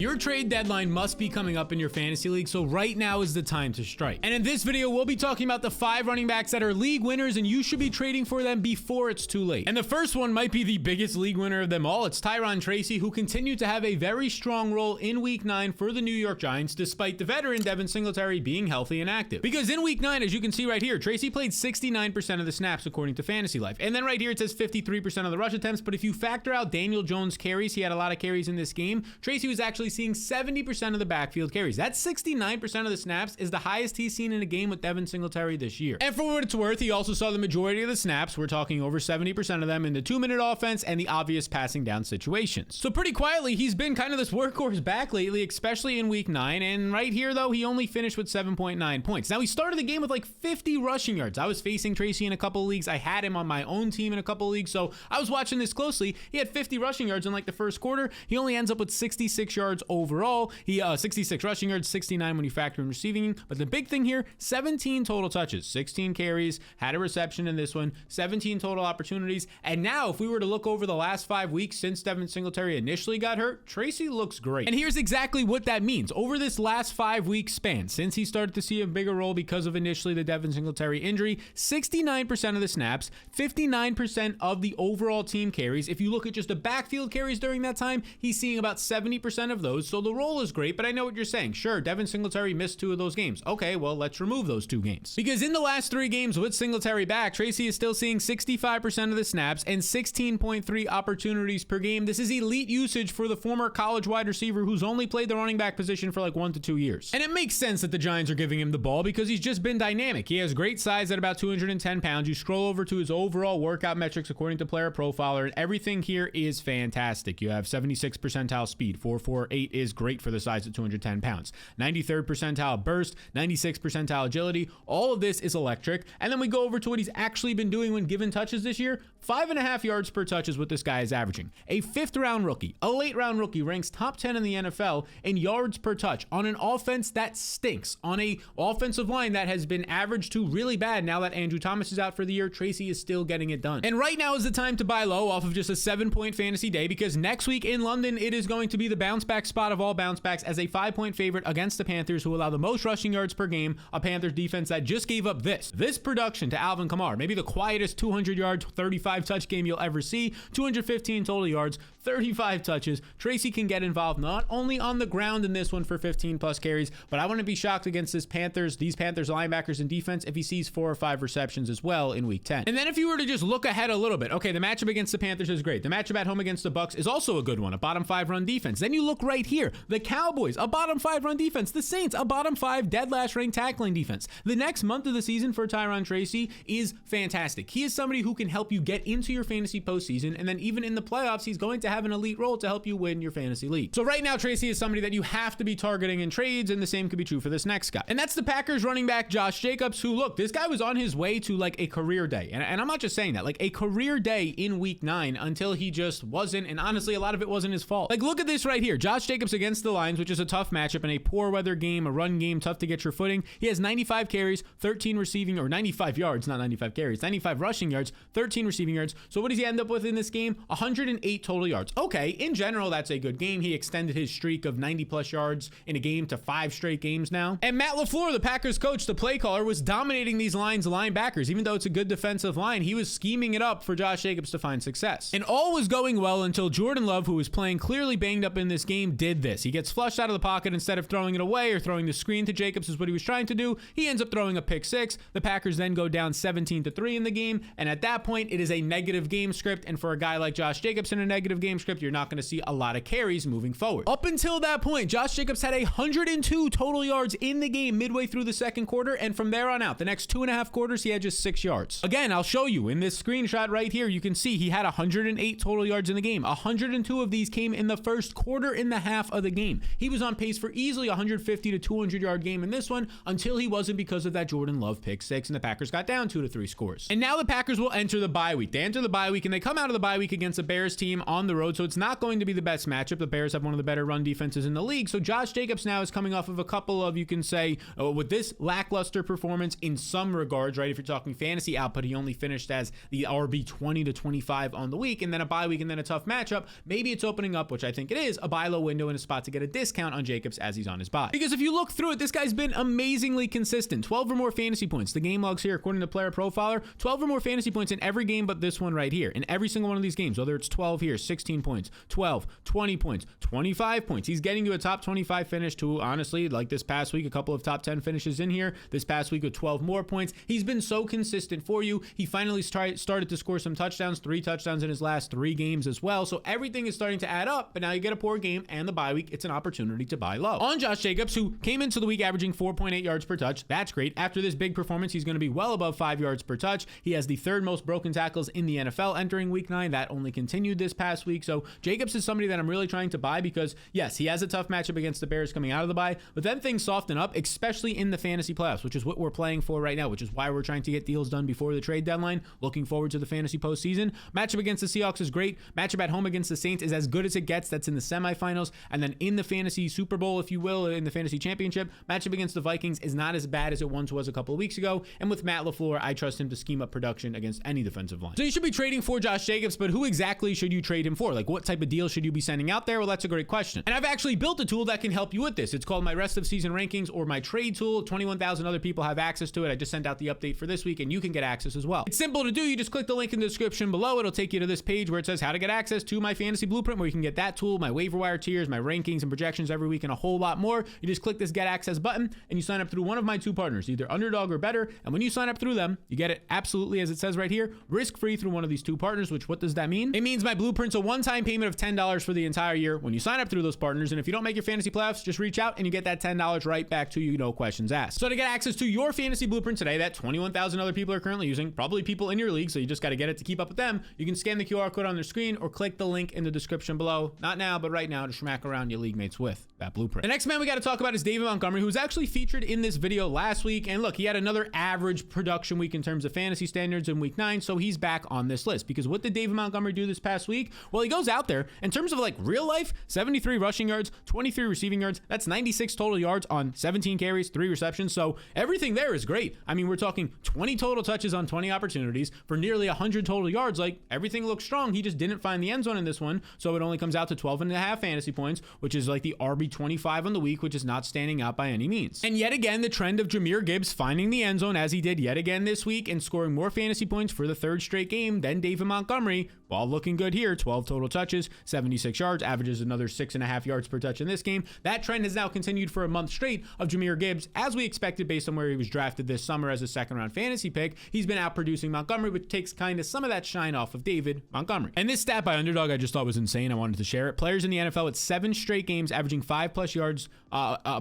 Your trade deadline must be coming up in your fantasy league, so right now is the time to strike. And in this video, we'll be talking about the 5 running backs that are league winners, and you should be trading for them before it's too late. And the first one might be the biggest league winner of them all. It's Tyron Tracy, who continued to have a very strong role in Week 9 for the New York Giants, despite the veteran Devin Singletary being healthy and active. Because in Week 9, as you can see right here, Tracy played 69% of the snaps according to Fantasy Life. And then right here, it says 53% of the rush attempts, but if you factor out Daniel Jones' carries, he had a lot of carries in this game, Tracy was actually seeing 70% of the backfield carries. That 69% of the snaps is the highest he's seen in a game with Devin Singletary this year. And for what it's worth, he also saw the majority of the snaps. We're talking over 70% of them in the 2-minute offense and the obvious passing down situations. So pretty quietly, he's been kind of this workhorse back lately, especially in Week 9. And right here, though, he only finished with 7.9 points. Now, he started the game with like 50 rushing yards. I was facing Tracy in a couple of leagues. I had him on my own team in a couple of leagues, so I was watching this closely. He had 50 rushing yards in like the first quarter. He only ends up with 66 yards overall. He 66 rushing yards, 69 when you factor in receiving. But the big thing here, 17 total touches, 16 carries, had a reception in this one, 17 total opportunities. And now, if we were to look over the last 5 weeks since Devin Singletary initially got hurt, Tracy looks great. And here's exactly what that means. Over this last 5-week span, since he started to see a bigger role because of initially the Devin Singletary injury, 69% of the snaps, 59% of the overall team carries. If you look at just the backfield carries during that time, he's seeing about 70% of those. So the role is great, but I know what you're saying. Sure, Devin Singletary missed 2 of those games. Okay, well, let's remove those 2 games. Because in the last 3 games with Singletary back, Tracy is still seeing 65% of the snaps and 16.3 opportunities per game. This is elite usage for the former college wide receiver who's only played the running back position for like 1 to 2 years. And it makes sense that the Giants are giving him the ball because he's just been dynamic. He has great size at about 210 pounds. You scroll over to his overall workout metrics according to Player Profiler, and everything here is fantastic. You have 76 percentile speed. 4.48 is great for the size at 210 pounds. 93rd percentile burst, 96th percentile agility. All of this is electric. And then we go over to what he's actually been doing when given touches this year. 5.5 yards per touch is what this guy is averaging. A 5th-round rookie, a late-round rookie, ranks top 10 in the NFL in yards per touch on an offense that stinks, on a offensive line that has been average to really bad. Now that Andrew Thomas is out for the year, Tracy is still getting it done. And right now is the time to buy low off of just a 7-point fantasy day, because next week in London, it is going to be the bounce back spot of all bounce backs as a 5-point favorite against the Panthers, who allow the most rushing yards per game, a Panthers defense that just gave up this production to Alvin Kamara, maybe the quietest 200 yard, 35 touch game you'll ever see, 215 total yards, 35 touches. Tracy can get involved not only on the ground in this one for 15 plus carries, but I wouldn't be shocked against these Panthers linebackers and defense if he sees 4 or 5 receptions as well in Week 10. And then if you were to just look ahead a little bit, okay, the matchup against the Panthers is great. The matchup at home against the Bucs is also a good one, a bottom 5 run defense. Then you look right here, the Cowboys, a bottom 5 run defense. The Saints, a bottom 5 dead last ranked tackling defense. The next month of the season for Tyron Tracy is fantastic. He is somebody who can help you get into your fantasy postseason, and then even in the playoffs, he's going to have an elite role to help you win your fantasy league. So right now, Tracy is somebody that you have to be targeting in trades, and the same could be true for this next guy. And that's the Packers running back Josh Jacobs, who, look, this guy was on his way to like a career day. And I'm not just saying that, like a career day in Week 9 until he just wasn't, and honestly, a lot of it wasn't his fault. Like, look at this right here. Josh Jacobs against the Lions, which is a tough matchup in a poor weather game, a run game, tough to get your footing. He has 95 carries, 13 receiving, or 95 yards, not 95 carries, 95 rushing yards, 13 receiving yards. So what does he end up with in this game? 108 total yards. Okay, in general, that's a good game. He extended his streak of 90 plus yards in a game to 5 straight games now. And Matt LaFleur, the Packers coach, the play caller, was dominating these Lions linebackers. Even though it's a good defensive line, he was scheming it up for Josh Jacobs to find success. And all was going well until Jordan Love, who was playing clearly banged up in this game, did this. He gets flushed out of the pocket. Instead of throwing it away or throwing the screen to Jacobs is what he was trying to do, he ends up throwing a pick 6. The Packers then go down 17-3 in the game, and at that point, it is a negative game script, and for a guy like Josh Jacobs in a negative game script, you're not going to see a lot of carries moving forward. Up until that point, Josh Jacobs had 102 total yards in the game midway through the second quarter, and from there on out, the next 2.5 quarters, he had just 6 yards. Again, I'll show you in this screenshot right here, you can see he had 108 total yards in the game. 102 of these came in the first quarter in the half of the game. He was on pace for easily 150 to 200 yard game in this one until he wasn't, because of that Jordan Love pick 6, and the Packers got down 2 to 3 scores. And now the Packers will enter the bye week. They enter the bye week, and they come out of the bye week against a Bears team on the road, so it's not going to be the best matchup. The Bears have one of the better run defenses in the league. So Josh Jacobs now is coming off of a couple of, you can say, with this lackluster performance in some regards, right? If you're talking fantasy output, he only finished as the RB 20 to 25 on the week, and then a bye week, and then a tough matchup. Maybe it's opening up, which I think it is, a buy low window and a spot to get a discount on Jacobs as he's on his bye. Because if you look through it, this guy's been amazingly consistent. 12 or more fantasy points. The game logs here, according to Player Profiler, 12 or more fantasy points in every game but this one right here. In every single one of these games, whether it's 12 here, 16 points, 12, 20 points, 25 points. He's getting to a top 25 finish to, honestly, like this past week, a couple of top 10 finishes in here. This past week with 12 more points. He's been so consistent for you. He finally started to score some touchdowns, 3 touchdowns in his last 3 games as well. So everything is starting to add up, but now you get a poor game and the bye week. It's an opportunity to buy low. On Josh Jacobs, who came into the week averaging 4.8 yards per touch. That's great. After this big performance, he's going to be well above 5 yards per touch. He has the 3rd most broken tackles in the NFL entering week 9. That only continued this past week. So Jacobs is somebody that I'm really trying to buy because, yes, he has a tough matchup against the Bears coming out of the bye, but then things soften up, especially in the fantasy playoffs, which is what we're playing for right now, which is why we're trying to get deals done before the trade deadline. Looking forward to the fantasy postseason. Matchup against the Seahawks is great. Matchup at home against the Saints is as good as it gets. That's in the semifinals. And then in the fantasy Super Bowl, if you will, in the fantasy championship, matchup against the Vikings is not as bad as it once was a couple of weeks ago. And with Matt LaFleur, I trust him to scheme up production against any defensive line. So you should be trading for Josh Jacobs, but who exactly should you trade him for? Like, what type of deal should you be sending out there? Well, that's a great question. And I've actually built a tool that can help you with this. It's called my rest of season rankings or my trade tool. 21,000 other people have access to it. I just sent out the update for this week and you can get access as well. It's simple to do. You just click the link in the description below. It'll take you to this page where it says how to get access to my fantasy blueprint, where you can get that tool, my waiver wire tiers, my rankings and projections every week, and a whole lot more. You just click this get access button and you sign up through one of my 2 partners, either Underdog or Better. And when you sign up through them, you get it absolutely, as it says right here, risk-free through one of these 2 partners, which what does that mean? It means my blueprint's a one-time payment of $10 for the entire year when you sign up through those partners. And if you don't make your fantasy playoffs, just reach out and you get that $10 right back to you, no questions asked. So to get access to your fantasy blueprint today that 21,000 other people are currently using, probably people in your league, so you just got to get it to keep up with them, you can scan the QR code on their screen or click the link in the description below. Not now, but right now, to smack around your league mates with that blueprint. The next man we got to talk about is David Montgomery, who was actually featured in this video last week. And look, he had another average production week in terms of fantasy standards in week 9, so he's back on this list. Because what did David Montgomery do this past week? Well, he goes out there, in terms of like real life, 73 rushing yards, 23 receiving yards. That's 96 total yards on 17 carries, 3 receptions. So everything there is great. I mean, we're talking 20 total touches on 20 opportunities for nearly 100 total yards. Like, everything looks strong. He just didn't find the end zone in this one, so it only comes out to 12.5 fantasy points, which is like the RB 25 on the week, which is not standing out by any means. And yet again, the trend of Jahmyr Gibbs finding the end zone, as he did yet again this week, and scoring more fantasy points for the 3rd straight game than David Montgomery, while looking good here. 12 total touches, 76 yards, averages another 6.5 yards per touch in this game. That trend has now continued for a month straight of Jahmyr Gibbs, as we expected based on where he was drafted this summer as a 2nd-round fantasy pick. He's been outproducing Montgomery, which takes kind of some of that shine off of David Montgomery. And this stat by Underdog I just thought was insane. I wanted to share it. Players in the NFL with 7 straight games averaging 5+ yards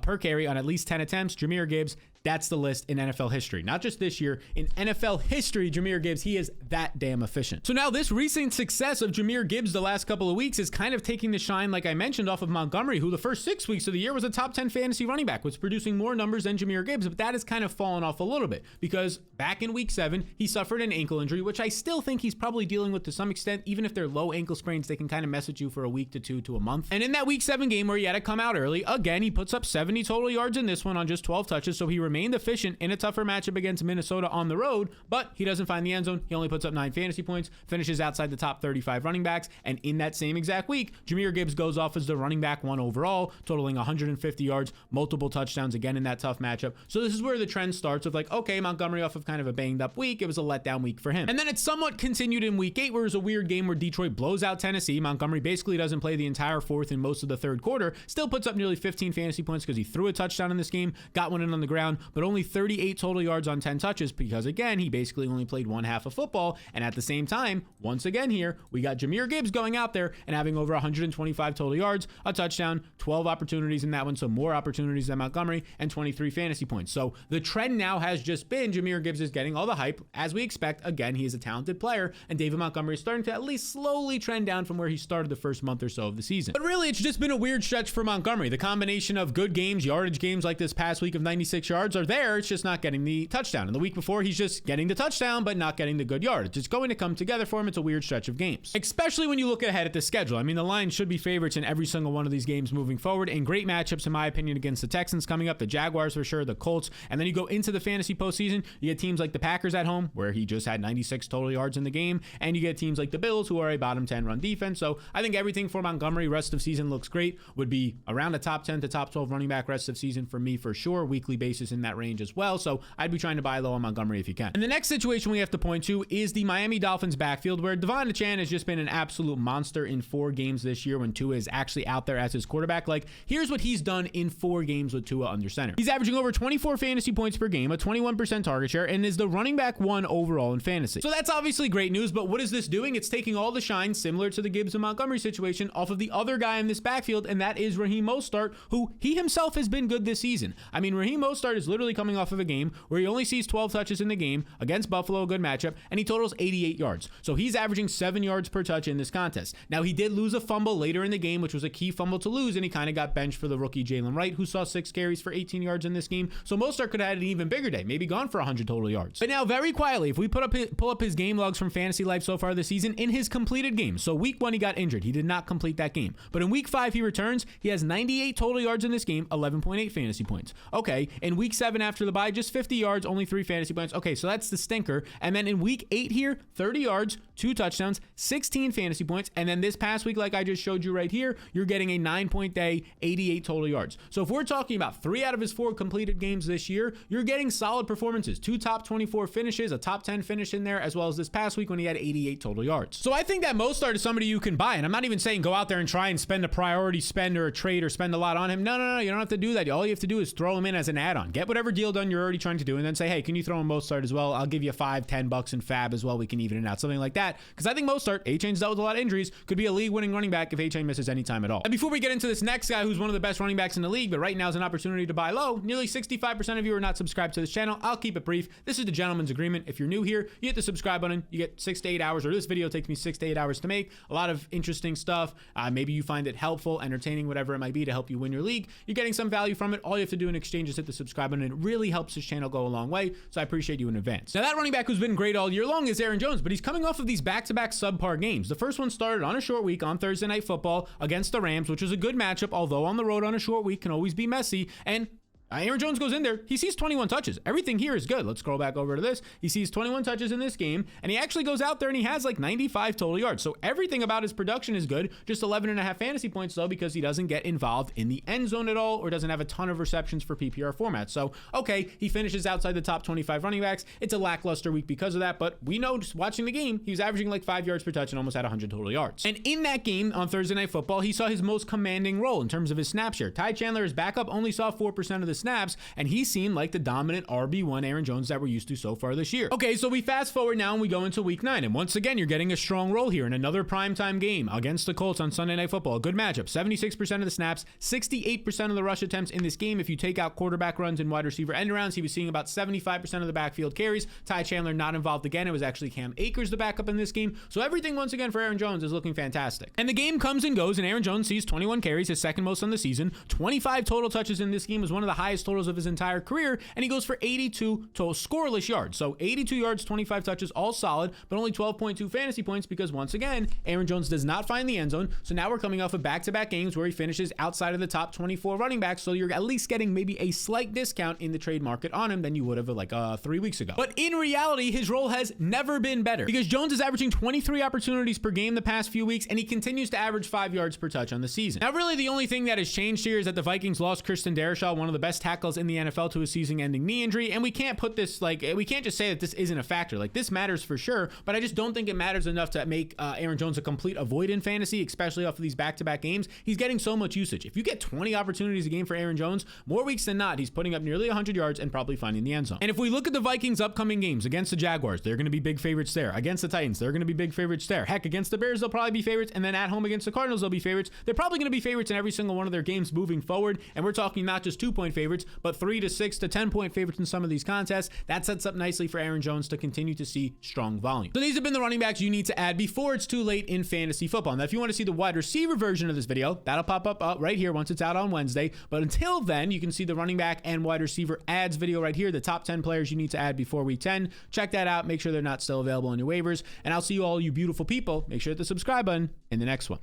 per carry on at least 10 attempts. Jahmyr Gibbs, that's the list in NFL history. Not just this year. In NFL history, Jahmyr Gibbs, he is that damn efficient. So now this recent success of Jahmyr Gibbs the last couple of weeks is kind of taking the shine, like I mentioned, off of Montgomery, who the first 6 weeks of the year was a top 10 fantasy running back, was producing more numbers than Jahmyr Gibbs, but that has kind of fallen off a little bit because back in week 7, he suffered an ankle injury, which I still think he's probably dealing with to some extent. Even if they're low ankle sprains, they can kind of mess with you for a week to 2 to a month. And in that week 7 game where he had to come out early, again, he puts up 70 total yards in this one on just 12 touches, so he remained efficient in a tougher matchup against Minnesota on the road, but he doesn't find the end zone. He only puts up 9 fantasy points, finishes outside the top 35 running backs, and in that same exact week, Jahmyr Gibbs goes off as the running back 1 overall, totaling 150 yards, multiple touchdowns again in that tough matchup. So this is where the trend starts of like, okay, Montgomery off of kind of a banged up week. It was a letdown week for him. And then it somewhat continued in week 8, where it was a weird game where Detroit blows out Tennessee. Montgomery basically doesn't play the entire 4th and most of the 3rd quarter, still puts up nearly 15 fantasy points because he threw a touchdown in this game, got one in on the ground, but only 38 total yards on 10 touches because, again, he basically only played 1/2 of football. And at the same time, once again here, we got Jahmyr Gibbs going out there and having over 125 total yards, a touchdown, 12 opportunities in that one, so more opportunities than Montgomery, and 23 fantasy points. So the trend now has just been Jahmyr Gibbs Gibbs is getting all the hype, as we expect. Again, he is a talented player, and David Montgomery is starting to at least slowly trend down from where he started the first month or so of the season. But really, it's just been a weird stretch for Montgomery. The combination of good games, yardage games like this past week of 96 yards are there. It's just not getting the touchdown. And the week before, he's just getting the touchdown, but not getting the good yardage. It's going to come together for him. It's a weird stretch of games, especially when you look ahead at the schedule. I mean, the Lions should be favorites in every single one of these games moving forward, and great matchups, in my opinion, against the Texans coming up, the Jaguars for sure, the Colts, and then you go into the fantasy postseason, you get teams like the Packers at home, where he just had 96 total yards in the game, and you get teams like the Bills, who are a bottom 10 run defense. So I think everything for Montgomery rest of season looks great. Would be around a top 10 to top 12 running back rest of season for me for sure, weekly basis in that range as well. So I'd be trying to buy low on Montgomery if you can. And the next situation we have to point to is the Miami Dolphins backfield, where Devon Achane has just been an absolute monster in 4 games this year when Tua is actually out there as his quarterback. Like, here's what he's done in 4 games with Tua under center. He's averaging over 24 fantasy points per game, a 21% target share, and is the running back 1 overall in fantasy. So that's obviously great news, but what is this doing? It's taking all the shine, similar to the Gibbs and Montgomery situation, off of the other guy in this backfield, and that is Raheem Mostert, who he himself has been good this season. I mean, Raheem Mostert is literally coming off of a game where he only sees 12 touches in the game against Buffalo, a good matchup, and he totals 88 yards. So he's averaging 7 yards per touch in this contest. Now, he did lose a fumble later in the game, which was a key fumble to lose, and he kind of got benched for the rookie Jalen Wright, who saw 6 carries for 18 yards in this game. So Mostert could have had an even bigger day, maybe gone for 100 total yards. But now, very quietly, if we pull up his game logs from Fantasy Life so far this season, in his completed games, so week 1 he got injured, he did not complete that game, but in week 5 he returns, he has 98 total yards in this game, 11.8 fantasy points. Okay, in week 7 after the bye, just 50 yards, only 3 fantasy points. Okay, so that's the stinker. And then in week 8 here, 30 yards, 2 touchdowns, 16 fantasy points, and then this past week, like I just showed you right here, you're getting a 9-point day, 88 total yards. So if we're talking about 3 out of his 4 completed games this year, you're getting solid performances, 2 top 24 finishes, a top 10 finish in there, as well as this past week when he had 88 total yards. So I think that Mostert is somebody you can buy, and I'm not even saying go out there and try and spend a priority spend or a trade or spend a lot on him. No, you don't have to do that. All you have to do is throw him in as an add-on. Get whatever deal done you're already trying to do, and then say, hey, can you throw in Mostert as well? I'll give you $5-10 in fab as well. We can even it out, something like that. Because I think Mostert, A-Chain's dealt with a lot of injuries, could be a league-winning running back if A-Chain misses any time at all. And before we get into this next guy, who's one of the best running backs in the league, but right now is an opportunity to buy low, nearly 65% of you are not subscribed to this channel. I'll keep it brief. This is the gentleman's agreement. If you're new here, you hit the subscribe button. You get 6 to 8 hours, or this video takes me 6 to 8 hours to make. A lot of interesting stuff. Maybe you find it helpful, entertaining, whatever it might be to help you win your league. You're getting some value from it. All you have to do in exchange is hit the subscribe button, and it really helps this channel go a long way. So I appreciate you in advance. Now, that running back who's been great all year long is Aaron Jones, but he's coming off of these back-to-back subpar games. The first one started on a short week on Thursday Night Football against the Rams, which was a good matchup, although on the road on a short week can always be messy. And Aaron Jones goes in there. He sees 21 touches. Everything here is good. Let's scroll back over to this. He sees 21 touches in this game, and he actually goes out there and he has like 95 total yards. So everything about his production is good. Just 11.5 fantasy points though, because he doesn't get involved in the end zone at all, or doesn't have a ton of receptions for PPR formats. So, okay, he finishes outside the top 25 running backs. It's a lackluster week because of that, but we know just watching the game, he was averaging like 5 yards per touch and almost had 100 total yards. And in that game on Thursday Night Football, he saw his most commanding role in terms of his snap share. Ty Chandler, his backup, only saw 4% of the snaps, and he seemed like the dominant RB1 Aaron Jones that we're used to so far this year. Okay, so we fast forward now and we go into week 9, and once again, you're getting a strong role here in another primetime game against the Colts on Sunday Night Football. A good matchup. 76% of the snaps, 68% of the rush attempts in this game. If you take out quarterback runs and wide receiver end arounds, he was seeing about 75% of the backfield carries. Ty Chandler not involved again. It was actually Cam Akers the backup in this game. So everything once again for Aaron Jones is looking fantastic. And the game comes and goes, and Aaron Jones sees 21 carries, his second most on the season. 25 total touches in this game was one of the highest totals of his entire career, and he goes for 82 total scoreless yards. So 82 yards, 25 touches, all solid, but only 12.2 fantasy points because once again, Aaron Jones does not find the end zone. So now we're coming off of back-to-back games where he finishes outside of the top 24 running backs. So you're at least getting maybe a slight discount in the trade market on him than you would have like 3 weeks ago. But in reality, his role has never been better because Jones is averaging 23 opportunities per game the past few weeks, and he continues to average 5 yards per touch on the season. Now, really, the only thing that has changed here is that the Vikings lost Christian Darrisaw, one of the best tackles in the NFL, to a season-ending knee injury, and we can't put this we can't just say that this isn't a factor. Like, this matters for sure, but I just don't think it matters enough to make Aaron Jones a complete avoid in fantasy, especially off of these back-to-back games. He's getting so much usage. If you get 20 opportunities a game for Aaron Jones, more weeks than not, he's putting up nearly 100 yards and probably finding the end zone. And if we look at the Vikings' upcoming games against the Jaguars, they're going to be big favorites there. Against the Titans, they're going to be big favorites there. Heck, against the Bears, they'll probably be favorites, and then at home against the Cardinals, they'll be favorites. They're probably going to be favorites in every single one of their games moving forward, and we're talking not just 2-point favorites, favorites, but 3 to 6 to 10 point favorites in some of these contests. That sets up nicely for Aaron Jones to continue to see strong volume. So these have been the running backs you need to add before it's too late in fantasy football. Now, if you want to see the wide receiver version of this video, that'll pop up right here once it's out on Wednesday. But until then, you can see the running back and wide receiver ads video right here, the top 10 players you need to add before week 10. Check that out. Make sure they're not still available on your waivers. And I'll see you all, you beautiful people. Make sure to hit the subscribe button in the next one.